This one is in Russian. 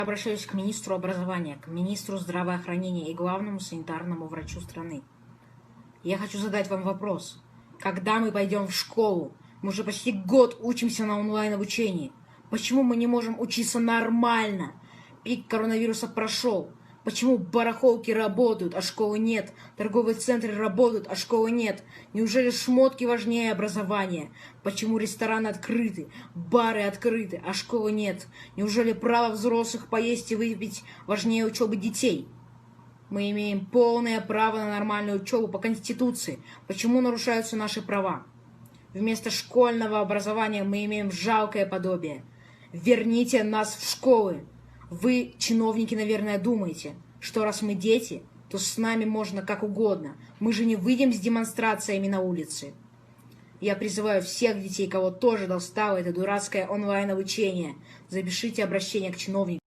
Обращаюсь к министру образования, к министру здравоохранения и главному санитарному врачу страны. Я хочу задать вам вопрос. Когда мы пойдем в школу? Мы уже почти год учимся на онлайн-обучении. Почему мы не можем учиться нормально? Пик коронавируса прошел. Почему барахолки работают, а школы нет? Торговые центры работают, а школы нет? Неужели шмотки важнее образования? Почему рестораны открыты, бары открыты, а школы нет? Неужели право взрослых поесть и выпить важнее учебы детей? Мы имеем полное право на нормальную учебу по Конституции. Почему нарушаются наши права? Вместо школьного образования мы имеем жалкое подобие. Верните нас в школы. Вы, чиновники, наверное, думаете, что раз мы дети, то с нами можно как угодно. Мы же не выйдем с демонстрациями на улице. Я призываю всех детей, кого тоже достало это дурацкое онлайн-обучение, запишите обращение к чиновникам.